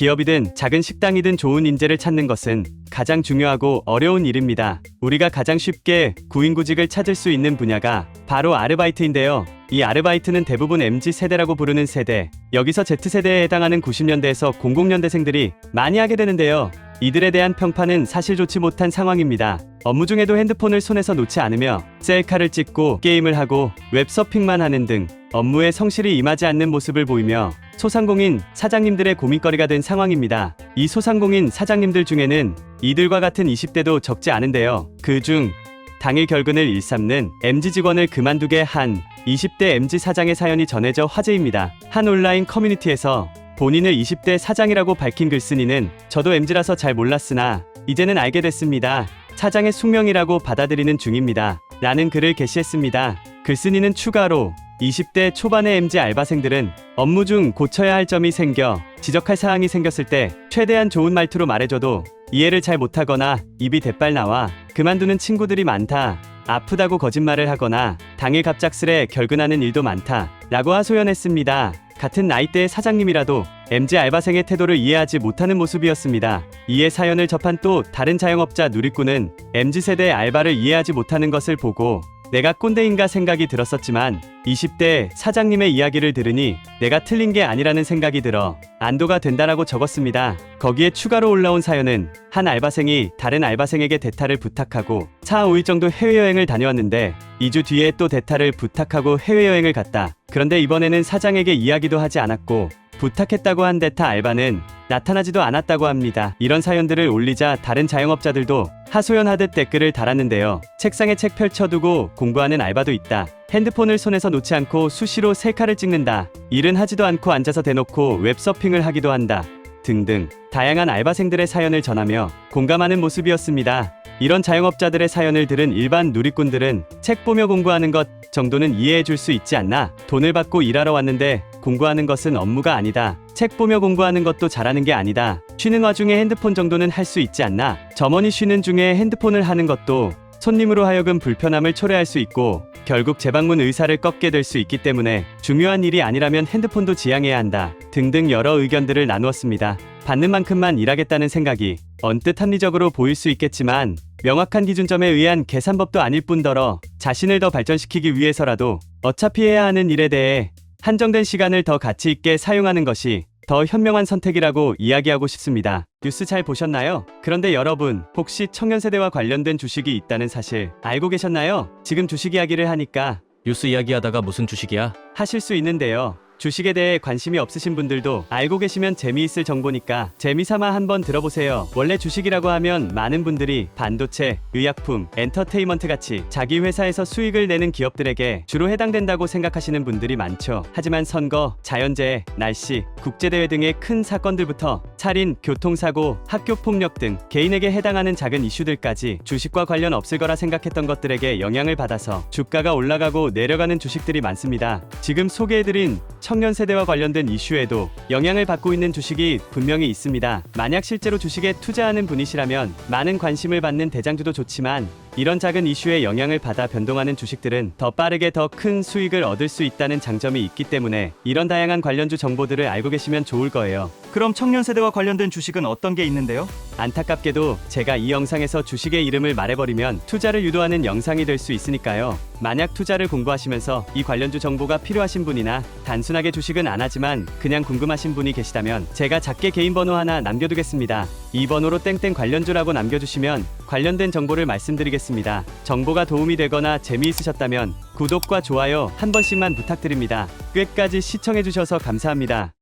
기업이든 작은 식당이든 좋은 인재를 찾는 것은 가장 중요하고 어려운 일입니다. 우리가 가장 쉽게 구인구직을 찾을 수 있는 분야가 바로 아르바이트인데요. 이 아르바이트는 대부분 MZ세대라고 부르는 세대, 여기서 Z세대에 해당하는 90년대에서 00년대생들이 많이 하게 되는데요. 이들에 대한 평판은 사실 좋지 못한 상황입니다. 업무 중에도 핸드폰을 손에서 놓지 않으며 셀카를 찍고 게임을 하고 웹서핑만 하는 등 업무에 성실히 임하지 않는 모습을 보이며 소상공인 사장님들의 고민거리가 된 상황입니다. 이 소상공인 사장님들 중에는 이들과 같은 20대도 적지 않은데요. 그중 당일 결근을 일삼는 MZ 직원을 그만두게 한 20대 MZ 사장의 사연이 전해져 화제입니다. 한 온라인 커뮤니티에서 본인을 20대 사장이라고 밝힌 글쓴이는 저도 MZ라서 잘 몰랐으나 이제는 알게 됐습니다. 사장의 숙명이라고 받아들이는 중입니다. 라는 글을 게시했습니다. 글쓴이는 추가로 20대 초반의 MZ 알바생들은 업무 중 고쳐야 할 점이 생겨 지적할 사항이 생겼을 때 최대한 좋은 말투로 말해줘도 이해를 잘 못하거나 입이 대빨 나와 그만두는 친구들이 많다. 아프다고 거짓말을 하거나 당일 갑작스레 결근하는 일도 많다. 라고 하소연했습니다. 같은 나이대의 사장님이라도 MZ 알바생의 태도를 이해하지 못하는 모습이었습니다. 이에 사연을 접한 또 다른 자영업자 누리꾼은 MZ세대의 알바를 이해하지 못하는 것을 보고 내가 꼰대인가 생각이 들었었지만 20대 사장님의 이야기를 들으니 내가 틀린 게 아니라는 생각이 들어 안도가 된다라고 적었습니다. 거기에 추가로 올라온 사연은 한 알바생이 다른 알바생에게 대타를 부탁하고 4, 5일 정도 해외여행을 다녀왔는데 2주 뒤에 또 대타를 부탁하고 해외여행을 갔다. 그런데 이번에는 사장에게 이야기도 하지 않았고 부탁했다고 한 대타 알바는 나타나지도 않았다고 합니다. 이런 사연들을 올리자 다른 자영업자들도 하소연하듯 댓글을 달았는데요. 책상에 책 펼쳐두고 공부하는 알바도 있다. 핸드폰을 손에서 놓지 않고 수시로 셀카를 찍는다. 일은 하지도 않고 앉아서 대놓고 웹서핑을 하기도 한다. 등등 다양한 알바생들의 사연을 전하며 공감하는 모습이었습니다. 이런 자영업자들의 사연을 들은 일반 누리꾼들은 책 보며 공부하는 것 정도는 이해해 줄 수 있지 않나? 돈을 받고 일하러 왔는데 공부하는 것은 업무가 아니다. 책 보며 공부하는 것도 잘하는 게 아니다. 쉬는 와중에 핸드폰 정도는 할 수 있지 않나? 점원이 쉬는 중에 핸드폰을 하는 것도 손님으로 하여금 불편함을 초래할 수 있고 결국 재방문 의사를 꺾게 될 수 있기 때문에 중요한 일이 아니라면 핸드폰도 지양해야 한다. 등등 여러 의견들을 나누었습니다. 받는 만큼만 일하겠다는 생각이 언뜻 합리적으로 보일 수 있겠지만 명확한 기준점에 의한 계산법도 아닐 뿐더러 자신을 더 발전시키기 위해서라도 어차피 해야 하는 일에 대해 한정된 시간을 더 가치 있게 사용하는 것이 더 현명한 선택이라고 이야기하고 싶습니다. 뉴스 잘 보셨나요? 그런데 여러분, 혹시 청년세대와 관련된 주식이 있다는 사실 알고 계셨나요? 지금 주식 이야기를 하니까 뉴스 이야기하다가 무슨 주식이야? 하실 수 있는데요. 주식에 대해 관심이 없으신 분들도 알고 계시면 재미있을 정보니까 재미삼아 한번 들어보세요. 원래 주식이라고 하면 많은 분들이 반도체, 의약품, 엔터테인먼트 같이 자기 회사에서 수익을 내는 기업들에게 주로 해당된다고 생각하시는 분들이 많죠. 하지만 선거, 자연재해, 날씨, 국제대회 등의 큰 사건들부터 살인, 교통사고, 학교폭력 등 개인에게 해당하는 작은 이슈들까지 주식과 관련 없을 거라 생각했던 것들에게 영향을 받아서 주가가 올라가고 내려가는 주식들이 많습니다. 지금 소개해드린 청년 세대와 관련된 이슈에도 영향을 받고 있는 주식이 분명히 있습니다. 만약 실제로 주식에 투자하는 분이시라면 많은 관심을 받는 대장주도 좋지만 이런 작은 이슈에 영향을 받아 변동하는 주식들은 더 빠르게 더 큰 수익을 얻을 수 있다는 장점이 있기 때문에 이런 다양한 관련주 정보들을 알고 계시면 좋을 거예요. 그럼 청년 세대와 관련된 주식은 어떤 게 있는데요? 안타깝게도 제가 이 영상에서 주식의 이름을 말해버리면 투자를 유도하는 영상이 될 수 있으니까요. 만약 투자를 공부하시면서 이 관련주 정보가 필요하신 분이나 단순하게 주식은 안 하지만 그냥 궁금하신 분이 계시다면 제가 작게 개인 번호 하나 남겨두겠습니다. 이 번호로 땡땡 관련주라고 남겨주시면 관련된 정보를 말씀드리겠습니다. 정보가 도움이 되거나 재미있으셨다면 구독과 좋아요 한 번씩만 부탁드립니다. 끝까지 시청해주셔서 감사합니다.